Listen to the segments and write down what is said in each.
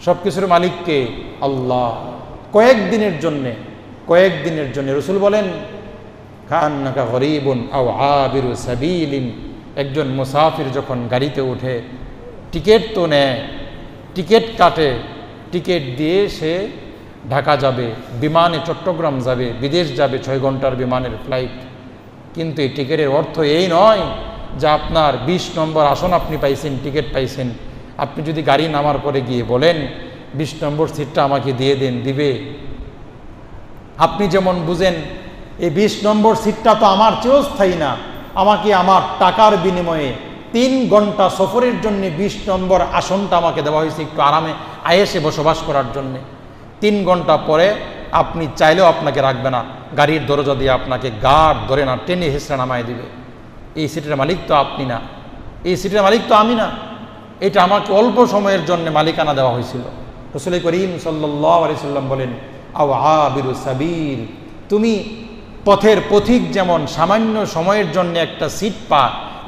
সব কিছুর মালিককে আল্লাহ। কয়েকদিনের জন্য রাসূল বলেন কান্নাকা গরীবুন আও আবিরু সাবিলিন, একজন মুসাফির যখন গাড়িতে ওঠে টিকিট তো নেয়, টিকিট কাটে, টিকিট দিয়ে সে ঢাকা যাবে, বিমানে চট্টগ্রাম যাবে, বিদেশ যাবে, 6 ঘন্টার বিমানের ফ্লাইট। কিন্তু এই টিকিটের অর্থ এই নয় যে আপনার 20 নম্বর আসন আপনি পাইছেন, টিকিট পাইছেন, আপনি যদি গাড়ি নামার পরে গিয়ে বলেন 20 নম্বর সিটটা আমাকে দিয়ে দেন, দিবে? আপনি যেমন বুঝেন এই 20 নম্বর সিটটা তো আমার চিরস্থায়ী না, আমাকে আমার টাকার বিনিময়ে 3 ঘন্টা সফরের জন্য 20 নম্বর আসনটা আমাকে দেওয়া হয়েছে একটু আরামে আয়েসে বসবাস করার জন্যে। 3 ঘন্টা পরে আপনি চাইলেও আপনাকে রাখবে না, গাড়ির দরজা দিয়ে আপনাকে গার্ড ধরে না টেনে হেসড়ে নামায় দিবে। এই সিটের মালিক তো আপনি না, এই সিটের মালিক তো আমি না, এটা আমাকে অল্প সময়ের জন্য মালিকানা দেওয়া হয়েছিল। রাসূল করিম সাল্লাল্লাহু আলাইহি সাল্লাম বলেন আও আবিরু সাবিল, তুমি পথের পথিক যেমন সামান্য সময়ের জন্য একটা সিট পা,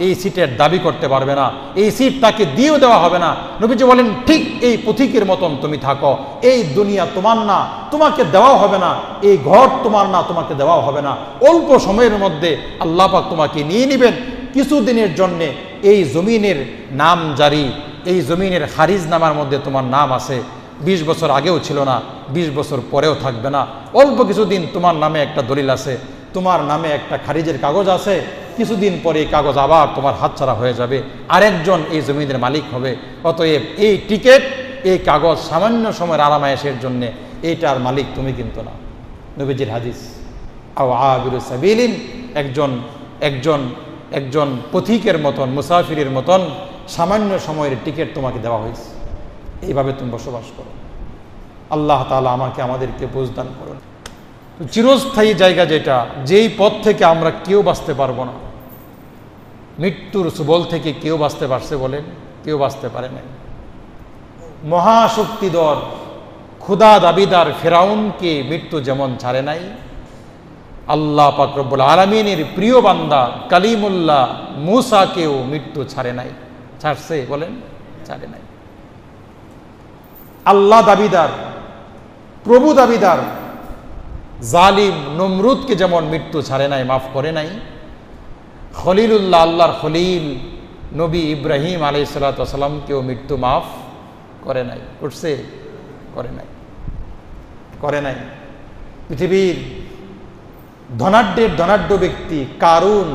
এই সিটের দাবি করতে পারবে না, এই সিট তাকে দিয়েও দেওয়া হবে না। নবীজি বলেন ঠিক এই পথিকের মতন তুমি থাকো, এই দুনিয়া তোমার না, তোমাকে দেওয়াও হবে না, এই ঘর তোমার না, তোমাকে দেওয়াও হবে না। অল্প সময়ের মধ্যে আল্লাহ পাক তোমাকে নিয়ে নেবেন কিছুদিনের জন্যে। এই জমিনের নাম জারি, এই জমিনের খারিজ নামার মধ্যে তোমার নাম আছে, 20 বছর আগেও ছিল না, 20 বছর পরেও থাকবে না। অল্প কিছুদিন তোমার নামে একটা দলিল আছে, তোমার নামে একটা খারিজের কাগজ আছে, কিছুদিন পরে এই কাগজ আবার তোমার হাতছাড়া হয়ে যাবে, আরেকজন এই জমিনের মালিক হবে। অতএব এই টিকিট, এই কাগজ সামান্য সময়ের আরামায়েশের জন্য, এইটার মালিক তুমি কিন্তু না। নবীজির হাদিস আও আবিরু সাবিলিন, একজন পথিকের মতন, মুসাফিরের মতন সামান্য সময়ের টিকিট তোমাকে দেওয়া হয়েছে, এইভাবে তুমি বসবাস করো। আল্লাহ তাআলা আমাকে আমাদেরকে বুঝদান করুন। চিরস্থায়ী জায়গা যেটা, যেই পথ থেকে আমরা কেউ বাঁচতে পারবো না। মৃত্যুর সুবল থেকে কেউ বাঁচতে পারছে বলেন? কেউ বাঁচতে পারে নাই। মহাশক্তিধর ক্ষুধা দাবিদার ফেরাউনকে মৃত্যু যেমন ছাড়ে নাই, আল্লাহ পাক রব্বুল আলামিনের প্রিয় বান্দা কালিমুল্লাহ মূসাকেও মৃত্যু ছাড়ে নাই। ছাড়ছে বলেন? ছাড়ে নাই। আল্লাহ দাবিদার, প্রভু দাবিদার জালিম নমরুদকে যেমন মৃত্যু ছাড়ে নাই, মাফ করে নাই, খলিলুল্লাহ আল্লাহর খলিল নবী ইব্রাহিম আলাইহিস সালাতু ওয়াস সালামকেও মৃত্যু মাফ করে নাই। করছে? করে নাই, করে নাই। পৃথিবীর ধনাঢ্য ব্যক্তি কারুন,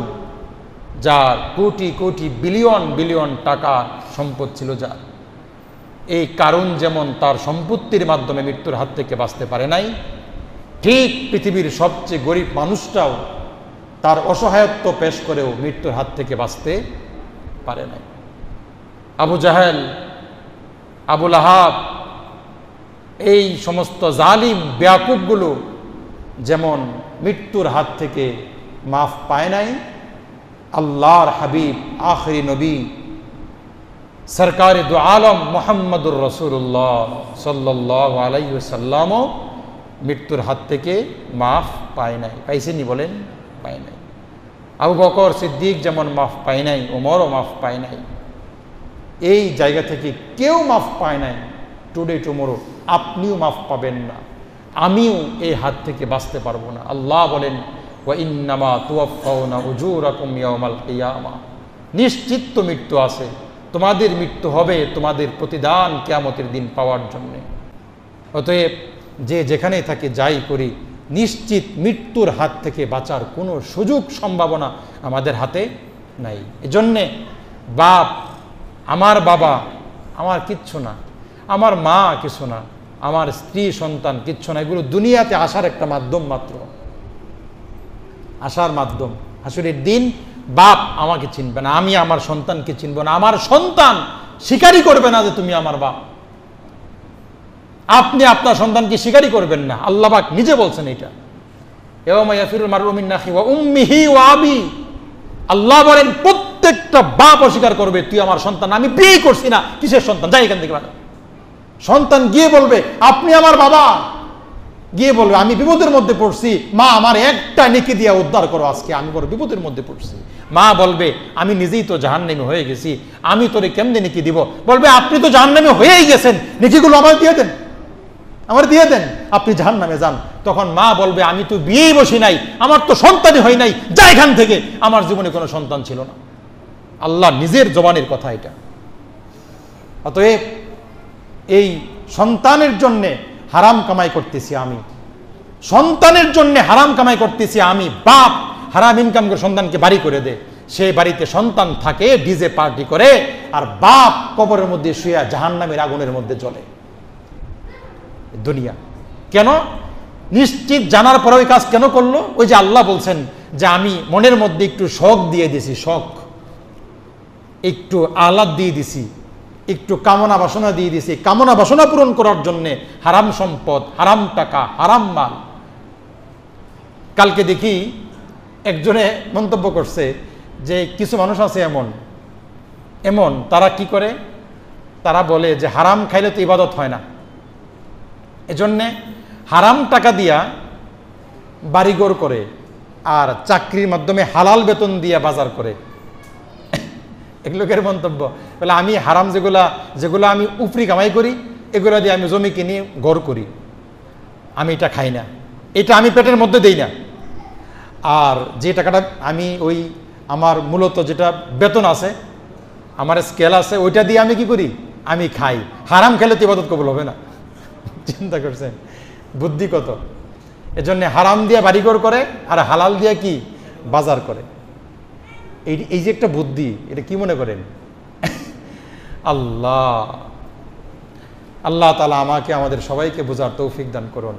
যার কোটি কোটি বিলিয়ন বিলিয়ন টাকা সম্পদ ছিল, যার এই কারুন যেমন তার সম্পত্তির মাধ্যমে মৃত্যুর হাত থেকে বাঁচতে পারে নাই, ঠিক পৃথিবীর সবচেয়ে গরিব মানুষটাও তার অসহায়ত্ব পেশ করেও মৃত্যুর হাত থেকে বাঁচতে পারে নাই। আবু জাহেল, আবু লাহাব, এই সমস্ত জালিম বেয়াকুবগুলো যেমন মৃত্যুর হাত থেকে মাফ পায় নাই, আল্লাহর হাবিব আখরি নবী সরকারে দু আলম মুহাম্মদুর রাসূলুল্লাহ সাল্লাল্লাহু আলাইহি ওয়াসাল্লামও মৃত্যুর হাত থেকে মাফ পায় নাই। পাইছেনি বলেন? পায় নাই। আবু বকর সিদ্দিক যেমন মাফ পায় নাই, ওমরও মাফ পায় নাই। এই জায়গা থেকে কেউ মাফ পায় নাই। টুডে টুমোরো আপনিও মাফ পাবেন না, আমিও এই হাত থেকে বাঁচতে পারবো না। আল্লাহ বলেন ওয়া ইন্নামা তুওয়াফাউনা উজুরাকুম ইয়াওমাল কিয়ামা, নিশ্চিত মৃত্যু আছে, তোমাদের মৃত্যু হবে তোমাদের প্রতিদান কিয়ামতের দিন পাওয়ার জন্য। অতএব যে যেখানে থাকে যাই করি, নিশ্চিত মৃত্যুর হাত থেকে বাঁচার কোনো সুযোগ সম্ভাবনা আমাদের হাতে নাই। এজন্যে বাপ, আমার বাবা আমার কিচ্ছু না, আমার মা কিছু না, আমার স্ত্রী সন্তান কিচ্ছু না, এগুলো দুনিয়াতে আসার একটা মাধ্যম মাত্র, আসার মাধ্যম। হাসরের দিন বাপ আমাকে চিনবে না, আমি আমার সন্তানকে চিনব না, আমার সন্তান স্বীকারই করবে না যে তুমি আমার বাপ। আপনি আপনার সন্তানকে স্বীকারই করবেন না, আল্লাহ পাক নিজে বলছেন এটা। ইয়াওমা ইয়াফিরুল মারউ মিন আখিহি ওয়া উম্মিহি ওয়া আবি, আল্লাহ বলেন প্রত্যেকটা বাপ অস্বীকার করবে তুই আমার সন্তান, আমি বিয়ে করছি না, কিসের সন্তান, যাই এখান থেকে। সন্তান গিয়ে বলবে আপনি আমার বাবা, গিয়ে বলবে আমি বিপদের মধ্যে পড়ছি, মা আমার একটা নেকি দিয়া উদ্ধার করো, আজকে আমি বড় বিপদের মধ্যে পড়ছি। মা বলবে আমি নিজেই তো জাহান্নামী হয়ে গেছি, আমি তোরে কেমনে নেকি দিব? বলবে আপনি তো জাহান্নামী হয়েই গেছেন, নেকিগুলো আমার দিয়ে দেন, আমার দিয়ে দেন, আপনি জাহান্নামে যান। তখন মা বলবে আমি তো বিয়েই বসি নাই, আমার তো সন্তানই হয় নাই, যা এখান থেকে, আমার জীবনে কোনো সন্তান ছিল না। আল্লাহ নিজের জবানের কথা এটা। অতএব এই সন্তানের জন্যে হারাম কামাই করতেছি আমি, সন্তানের জন্য হারাম কামাই করতেছি আমি। বাপ হারাম ইনকাম করে সন্তানকে বাড়ি করে দে, সেই বাড়িতে সন্তান থাকে ডিজে পার্টি করে, আর বাপ কবরের মধ্যে শুয়ে জাহান্নামের আগুনের মধ্যে জ্বলে। দুনিয়া কেন? নিশ্চিত জানার পরে ওই কাজ কেন করলো? ওই যে আল্লাহ বলছেন যে আমি মনের মধ্যে একটু শখ দিয়ে দিছি, শখ, একটু আহ্লাদ দিয়ে দিছি, একটু কামনা বাসনা দিয়ে দিছি। কামনা বাসনা পূরণ করার জন্যে হারাম সম্পদ, হারাম টাকা, হারাম মাল। কালকে দেখি একজনে মন্তব্য করছে যে কিছু মানুষ আছে এমন তারা কি করে, তারা বলে যে হারাম খাইলে তো ইবাদত হয় না, এজন্যে হারাম টাকা দিয়া বাড়িঘর করে আর চাকরির মাধ্যমে হালাল বেতন দিয়া বাজার করে। এগুলোকের মন্তব্য বলে আমি হারাম যেগুলো আমি উপরি কামাই করি, এগুলো দিয়ে আমি জমি কিনি, ঘর করি, আমি এটা খাই না, এটা আমি পেটের মধ্যে দেই না। আর যে টাকাটা আমি ওই আমার মূলত যেটা বেতন আছে, আমার স্কেল আছে, ওইটা দিয়ে আমি কি করি, আমি খাই। হারাম খেলে তো ইবাদত কবুল হবে না। চিন্তা করছেন বুদ্ধি কত? এজন্য হারাম দিয়ে বাড়িঘর করে আর হালাল দিয়ে কি বাজার করে। এই যে একটা বুদ্ধি, এটা কি মনে করেন? আল্লাহ তাআলা আমাকে আমাদের সবাইকে বোঝার তৌফিক দান করুন।